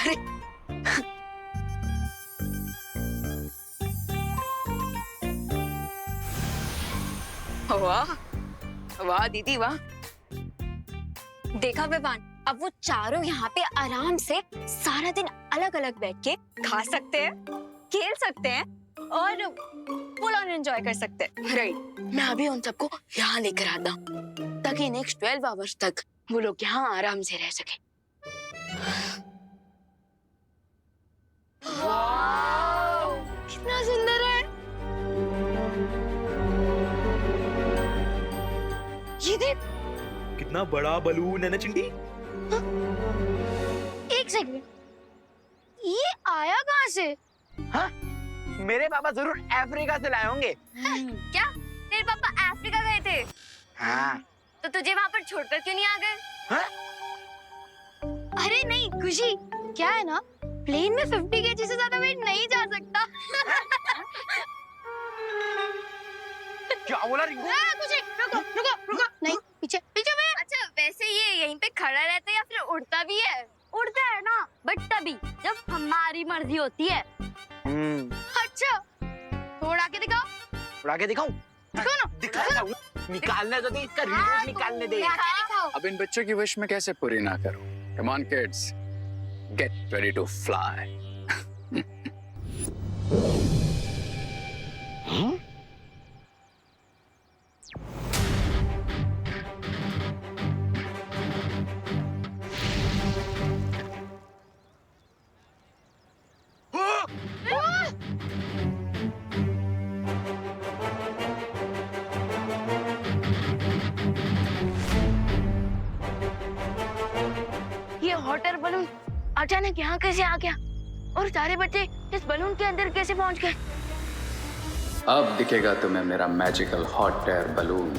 अरे वाह वाह दीदी वाह। देखा विवान, अब वो चारों यहाँ पे आराम से सारा दिन अलग अलग बैठ के खा सकते हैं, खेल सकते हैं और फुल ऑन एंजॉय कर सकते हैं। राइट, मैं अभी उन सबको यहाँ लेकर आता हूँ ताकि नेक्स्ट 12 आवर्स तक वो लोग यहाँ आराम से रह सके। कितना सुंदर है ये, देख। कितना बड़ा बलून है ना चिंटी। एक सेकंड, ये आया कहाँ से? हाँ? मेरे पापा जरूर अफ्रीका से लाए होंगे। क्या तेरे पापा अफ्रीका गए थे? हाँ। तो तुझे वहाँ पर छोड़कर क्यों नहीं आ गए? हाँ? अरे नहीं खुशी, क्या है ना, प्लेन में 50 kg से ज्यादा वेट नहीं जा सकता। क्या बोला रिंकू? खुशी रुको रुको रुको, नहीं पीछे पीछे में। अच्छा वैसे ये यहीं पे खड़ा रहता है या फिर उड़ता भी है? उड़ता है ना, बट तभी जब हमारी मर्जी होती है। अच्छा तो उड़ा के दिखाओ। उड़ा के दिखाऊं? दिखाओ ना। दिखाना निकालने तो दे, इसका रिमोट निकालने दे। दिखाओ। अब इन बच्चों की विश में कैसे पूरी ना करूं? Come on kids, get ready to fly. ये हॉट एयर बलून अचानक यहाँ कैसे आ गया और सारे बच्चे इस बलून के अंदर कैसे पहुंच गए? अब दिखेगा तुम्हें मेरा मैजिकल हॉट एयर बलून।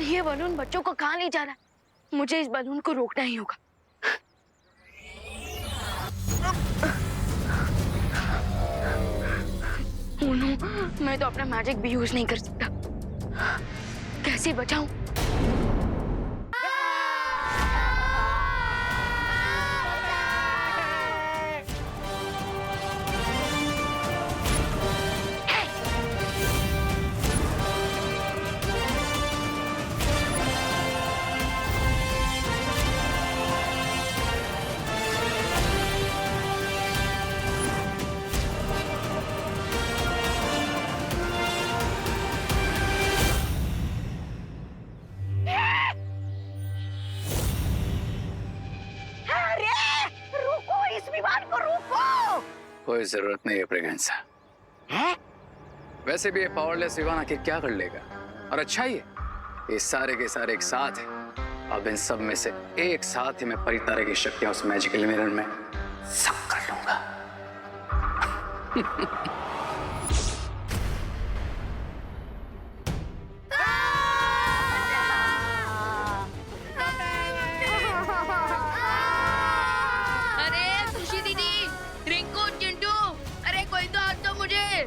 ये बलून बच्चों को कहाँ ले जा रहा है? मुझे इस बलून को रोकना ही होगा। ओह नो, मैं तो अपना मैजिक भी यूज नहीं कर सकता। कैसे बचाऊं? कोई जरूरत नहीं है प्रेगनेंसा। वैसे भी ये पावरलेस विवान आखिर क्या कर लेगा? और अच्छा ही है, ये सारे के सारे एक साथ हैं। अब इन सब में से एक साथ ही मैं परितारे की शक्तियां उस मैजिकल मिरर में सब कर लूंगा। अरे खुशी दीदी, रिंकू, चिंटू, अरे कोई तो हाथ दो मुझे।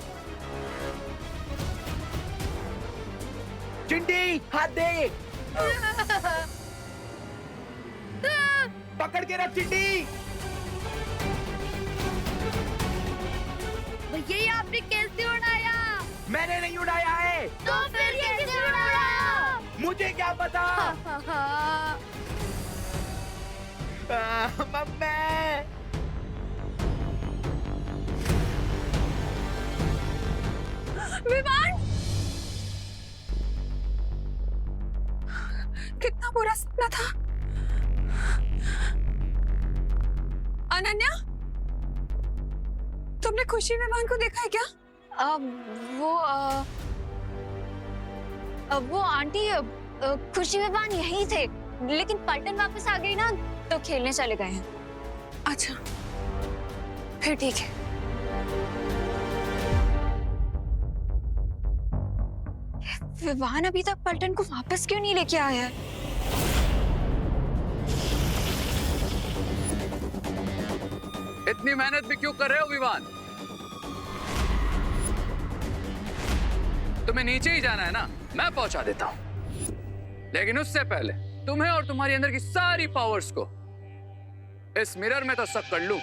चिंटी हाथ दे। पकड़ के रख चिंटी। भैया ये आपने कैसे उड़ाया? मैंने नहीं उड़ाया है। तो फिर कैसे उड़ाया? मुझे क्या पता। मम्मी। विवान, कितना बुरा सपना था। अनन्या, तुमने खुशी विवान को देखा है क्या? वो आंटी, खुशी विवान यहीं थे, लेकिन पलटन वापस आ गई ना, तो खेलने चले गए हैं। अच्छा, फिर ठीक है। विवान अभी तक पलटन को वापस क्यों नहीं लेके आया है? इतनी मेहनत भी क्यों कर रहे हो विवान? तुम्हें नीचे ही जाना है ना, मैं पहुंचा देता हूं। लेकिन उससे पहले तुम्हें और तुम्हारी अंदर की सारी पावर्स को इस मिरर में तो सक कर लूं।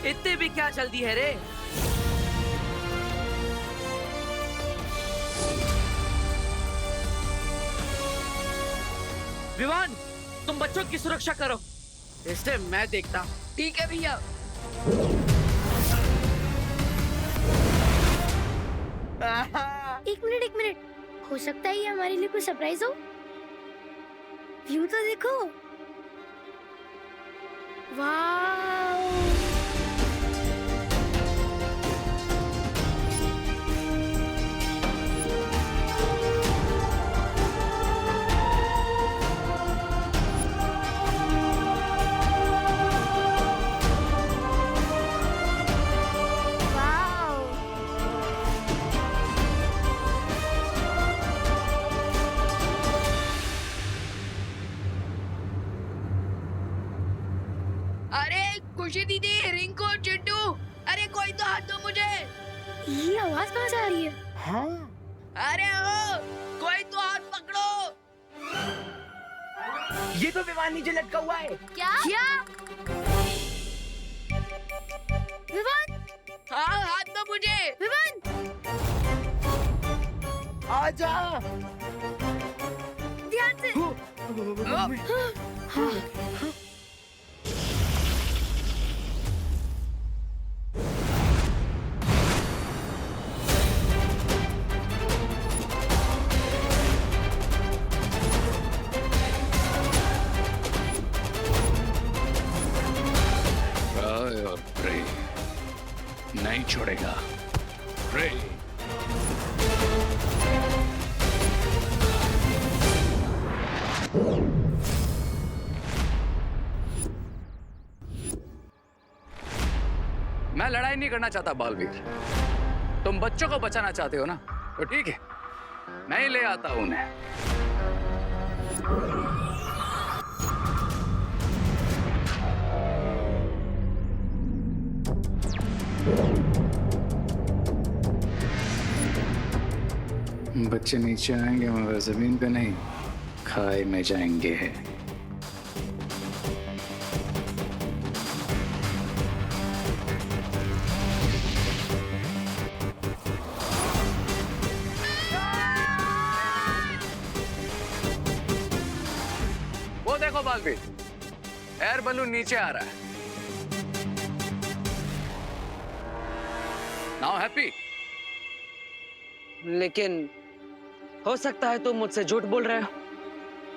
इतने भी क्या जल्दी है रे? विवान, तुम बच्चों की सुरक्षा करो, इससे मैं देखता हूँ। ठीक है भैया। एक मिनट, हो सकता है ये हमारे लिए कोई सरप्राइज हो। व्यू तो देखो, वाह। अरे खुशी दीदी, रिंकू, चिट्टू, अरे कोई तो हाथ दो मुझे। ये आवाज कहाँ से आ रही है? अरे ओ, कोई तो हाथ पकड़ो। ये तो विमान नीचे लटका हुआ है। क्या? विवान, हाँ, हाथ दो मुझे। विवान, आजा। ध्यान से। और प्रे नहीं छोड़ेगा। प्रे। मैं लड़ाई नहीं करना चाहता बालवीर। तुम बच्चों को बचाना चाहते हो ना, तो ठीक है, मैं ही ले आता हूं उन्हें। बच्चे नीचे आएंगे मगर जमीन पे नहीं, खाई में जाएंगे। वो देखो बालवीर, एयर बलून नीचे आ रहा है। Now happy? लेकिन हो सकता है तुम मुझसे झूठ बोल रहे हो।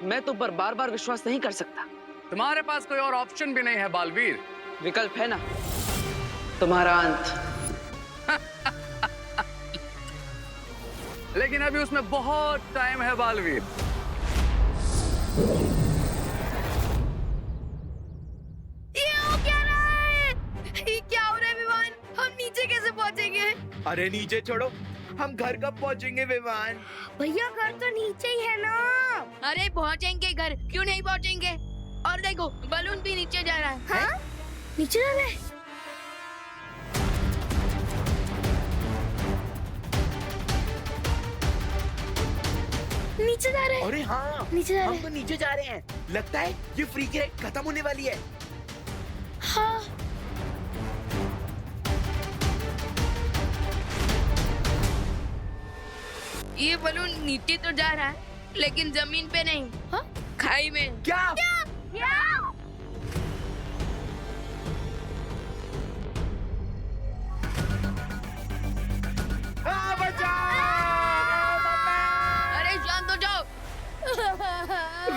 मैं तुम पर बार बार विश्वास नहीं कर सकता। तुम्हारे पास कोई और ऑप्शन भी नहीं है बालवीर। विकल्प है ना, तुम्हारा अंत। लेकिन अभी उसमें बहुत टाइम है बालवीर। ये हो क्या रहा है? ये क्या हो रहा है विमान? हम नीचे कैसे पहुंचेंगे? अरे नीचे छोड़ो, हम घर कब पहुंचेंगे विमान? भैया घर तो नीचे ही है ना। अरे पहुंचेंगे घर, क्यों नहीं पहुंचेंगे? और देखो, बलून भी नीचे जा रहा है। हाँ? नीचे जा रहे हैं। नीचे जा रहे हैं। अरे हाँ, नीचे जा रहे हम हैं। तो नीचे जा रहे हैं। लगता है ये फ्री की राइड खत्म होने वाली है। हाँ। ये बलून नीचे तो जा रहा है, लेकिन जमीन पे नहीं। हाँ? खाई में। क्या? अरे शांत हो जाओ।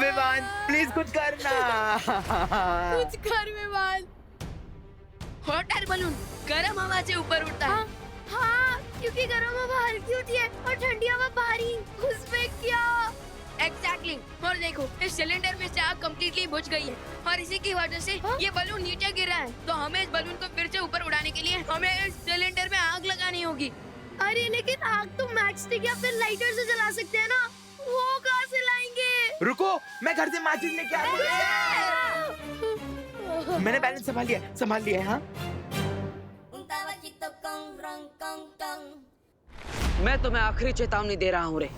विवान प्लीज कुछ करना। कुछ कर विवान। हॉट एयर बलून गर्म हवा से ऊपर उड़ता है। हाँ, क्योंकि गर्म हवा हल्की होती है और ठंडी हवा भारी। उसमें क्या? एग्जैक्टली। और देखो, इस सिलेंडर में से आग कम्प्लीटली बुझ गई है और इसी की वजह से ये बलून नीचे गिरा है। तो हमें इस बलून को फिर से ऊपर उड़ाने के लिए हमें इस सिलेंडर में आग लगानी होगी। अरे लेकिन आग तो मैच स्टिक या फिर लाइटर से जला सकते हैं ना, वो कहाँ से लाएंगे? रुको, मैं घर से माचिस लेके आ रहा हूँ। मैंने बैलेंस संभाल लिया है। हाँ मैं तुम्हें आखिरी चेतावनी दे रहा हूँ रे,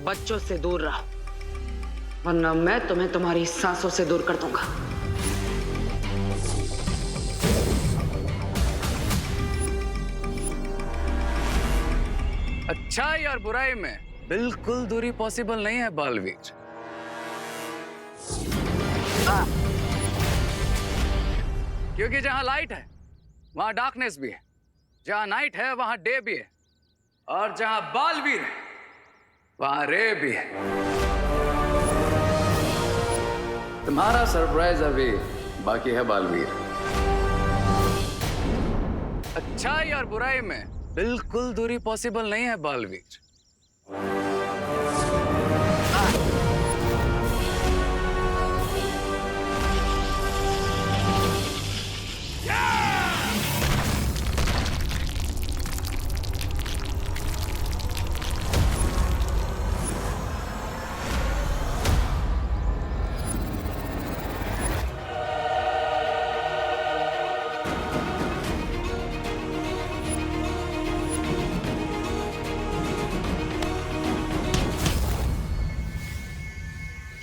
बच्चों से दूर रहो, वरना मैं तुम्हें तुम्हारी सांसों से दूर कर दूंगा। अच्छाई और बुराई में बिल्कुल दूरी पॉसिबल नहीं है बालवीर। क्योंकि जहां लाइट है वहां डार्कनेस भी है, जहां नाइट है वहां डे भी है, और जहां बालवीर है वहां रे भी है। तुम्हारा सरप्राइज अभी बाकी है बालवीर। अच्छाई और बुराई में बिल्कुल दूरी पॉसिबल नहीं है बालवीर।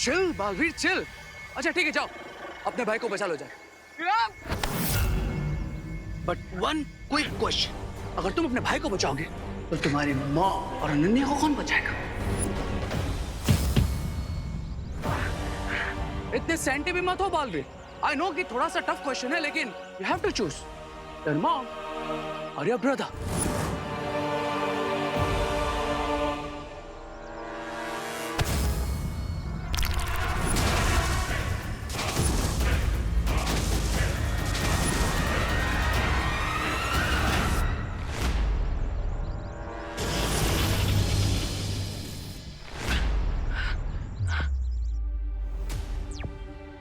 Chill Baalveer chill. अच्छा ठीक है, जाओ अपने भाई को बचा लो जाए। बट वन क्विक क्वेश्चन, अगर तुम अपने भाई को बचाओगे तो तुम्हारी माँ और अनन्या को कौन बचाएगा? इतने सेंटी भी मत हो बालवीर। आई नो कि थोड़ा सा टफ क्वेश्चन है, लेकिन you have to choose your mom और योर ब्रदर।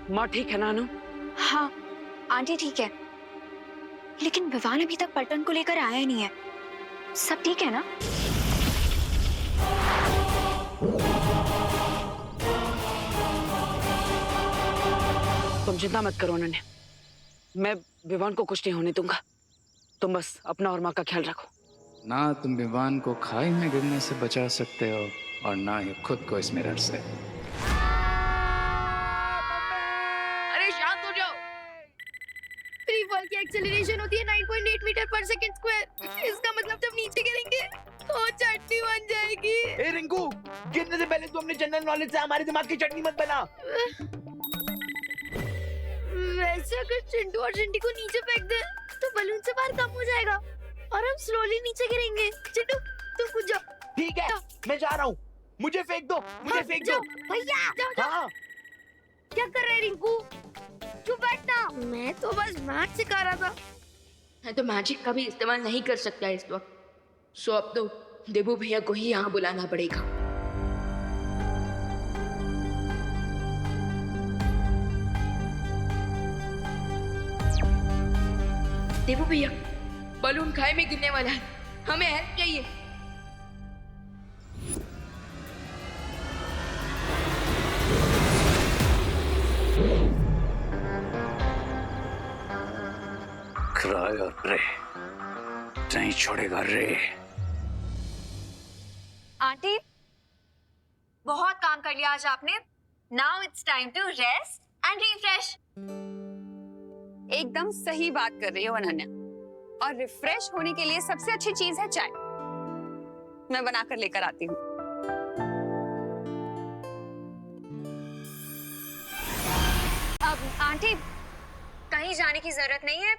माँ ठीक है ना अनु? हाँ आंटी ठीक है, लेकिन विवान अभी तक पलटन को लेकर आया नहीं है। सब ठीक है ना? तुम चिंता मत करो अनन्या, मैं विवान को कुछ नहीं होने दूंगा। तुम बस अपना और माँ का ख्याल रखो। ना तुम विवान को खाई में गिरने से बचा सकते हो और ना ही खुद को इस मिरर से। अरे शांत हो जाओ। फ्री फॉल की एक्सेलरेशन होती है 9.8 मीटर पर सेकंड स्क्वायर। इसका मतलब जब नीचे गिरेंगे तो चटनी बन जाएगी। ए रिंकू, गिरने से पहले तू अपने जनरल नॉलेज से हमारे दिमाग की चटनी मत बना। वैसे अगर चिंटू और चिंटी को नीचे फेंक दे तो बलून से बाहर कम हो जाएगा और हम स्लोली नीचे गिरेंगे। चिंटू तुम कूद जाओ। ठीक है, मैं जा रहा हूँ। मुझे फेंक दो, मुझे फेंक दो। भैया जाओ। हाँ क्या कर रहे रिंकू? चुप बैठना। मैं तो बस मैथ सिखा रहा था। मैं तो मैजिक का भी इस्तेमाल नहीं कर सकता इस वक्त, सो अब तो देबू भैया को ही यहाँ बुलाना पड़ेगा। देबू भैया, बलून खाई में गिरने वाला है, हमें हेल्प चाहिए। क्राई और रे नहीं छोड़ेगा रे। आंटी बहुत काम कर लिया आज आपने। Now it's time to rest and refresh. एकदम सही बात कर रही हो अनन्या, और रिफ्रेश होने के लिए सबसे अच्छी चीज है चाय। मैं बनाकर लेकर आती हूँ। अब आंटी कहीं जाने की जरूरत नहीं है,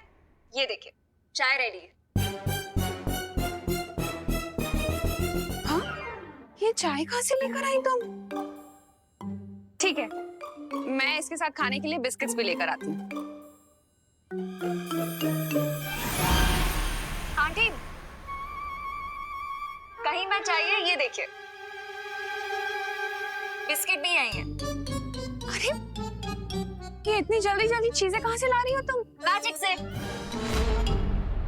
ये देखिए चाय रेडी है। हाँ, ये चाय कहाँ से लेकर आई तुम? ठीक है, मैं इसके साथ खाने के लिए बिस्किट्स भी लेकर आती हूँ। आंटी, कहीं मत जाइए, ये देखिए बिस्किट भी आई हैं। अरे, ये इतनी जल्दी जल्दी चीजें कहाँ से ला रही हो तुम? मैजिक से।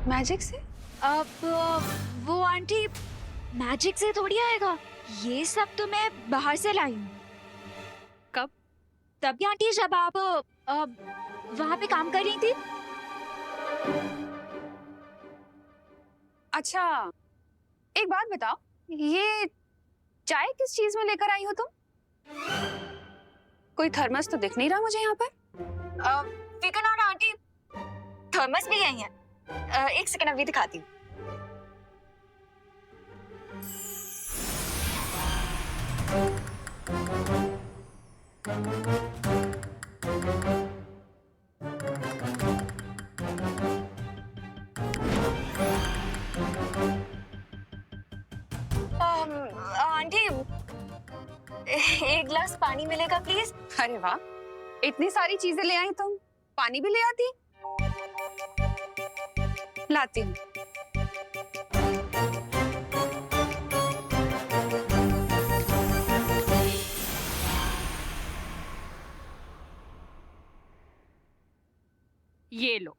मैजिक से? अब वो आंटी मैजिक से थोड़ी आएगा, ये सब तो मैं बाहर से लाई हूँ। कब? तभी आंटी जब आप वहाँ पे काम कर रही थी। अच्छा, एक बात बताओ, ये चाय किस चीज में लेकर आई हो तुम? कोई थर्मस तो दिख नहीं रहा मुझे यहाँ पर। फिकर नॉट आंटी, थर्मस भी आई है। एक सेकंड अभी दिखाती हूँ। आंटी, एक गिलास पानी मिलेगा प्लीज? अरे वाह, इतनी सारी चीजें ले आई तुम, पानी भी ले आती? लाती हूँ। ये लो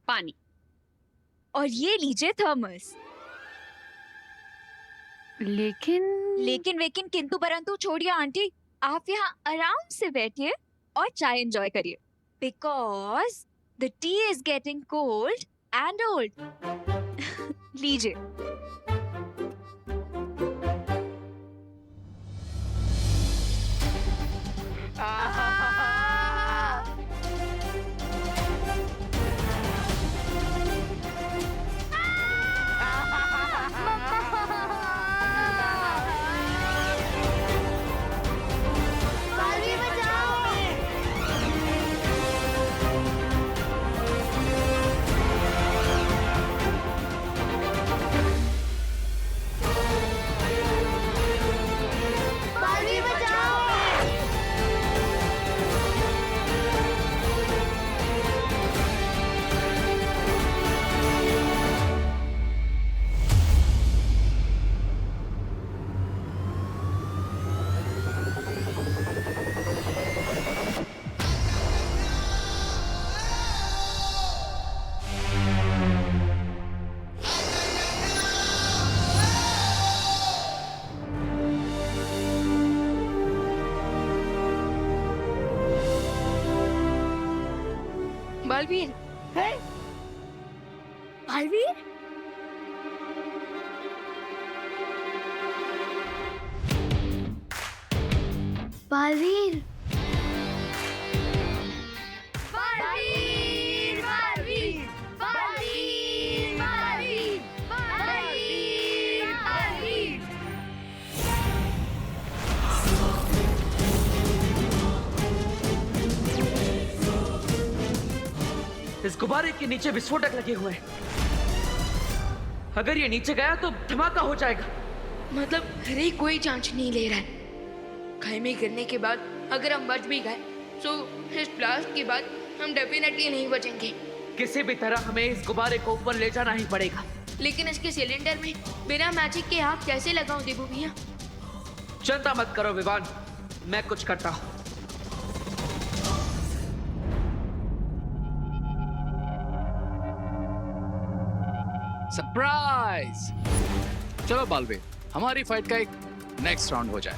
पानी। और ये लीजिए थर्मस। लेकिन वेकिन किंतु परंतु छोड़िए आंटी, आप यहाँ आराम से बैठिए और चाय एंजॉय करिए, because the T is getting cold and old. लीजिए। बालवीर, बालवीर, बालवीर, बालवीर, बालवीर, बालवीर, बालवीर, बालवीर, बालवीर। इस गुब्बारे के नीचे विस्फोटक लगे हुए हैं। अगर ये नीचे गया तो धमाका हो जाएगा। मतलब हरे कोई चांस नहीं ले रहा है। घर में गिरने के बाद अगर हम बच भी गए तो इस ब्लास्ट के बाद हम डेफिनेटली नहीं बचेंगे। किसी भी तरह हमें इस गुब्बारे को ऊपर ले जाना ही पड़ेगा। लेकिन इसके सिलेंडर में बिना मैजिक के आग कैसे लगाऊं देबू भैया? चिंता मत करो विवान, मैं कुछ करता हूँ। सरप्राइज! चलो बालवीर, हमारी फाइट का एक नेक्स्ट राउंड हो जाए।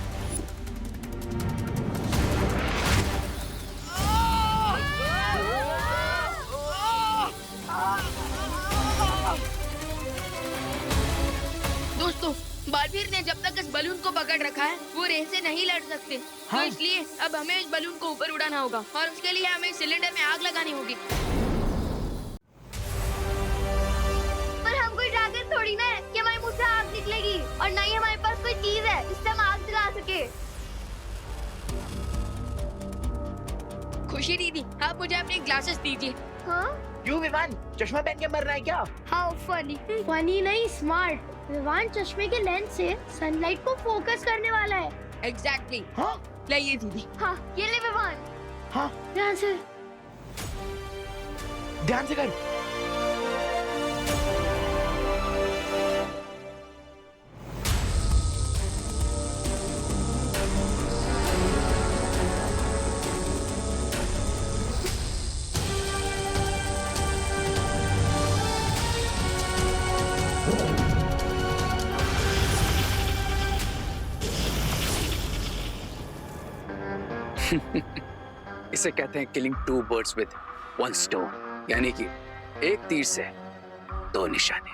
दोस्तों, बालवीर ने जब तक इस बलून को पकड़ रखा है वो रेस से नहीं लड़ सकते। तो इसलिए अब हमें इस बलून को ऊपर उड़ाना होगा और उसके लिए हमें सिलेंडर में आग लगानी होगी। पर हम कोई ड्रैगन थोड़ी ना है कि हमारे मुंह से आग निकलेगी, और ना ही हमारे पास कोई चीज है जिससे हम आग जला सके। खुशी दीदी, आप मुझे अपने ग्लासेस दीजिए। हाँ? क्यों विवान, चश्मा पहन के मरना है क्या? How funny. फनी नहीं, स्मार्ट। विवान चश्मे के लेंस से सनलाइट को फोकस करने वाला है। एग्जैक्टली हाँ ले ये दीदी। हाँ ये ले विवान। हाँ ध्यान से। ध्यान से कर। इसे कहते हैं killing two birds with one stone, यानी कि एक तीर से दो निशाने।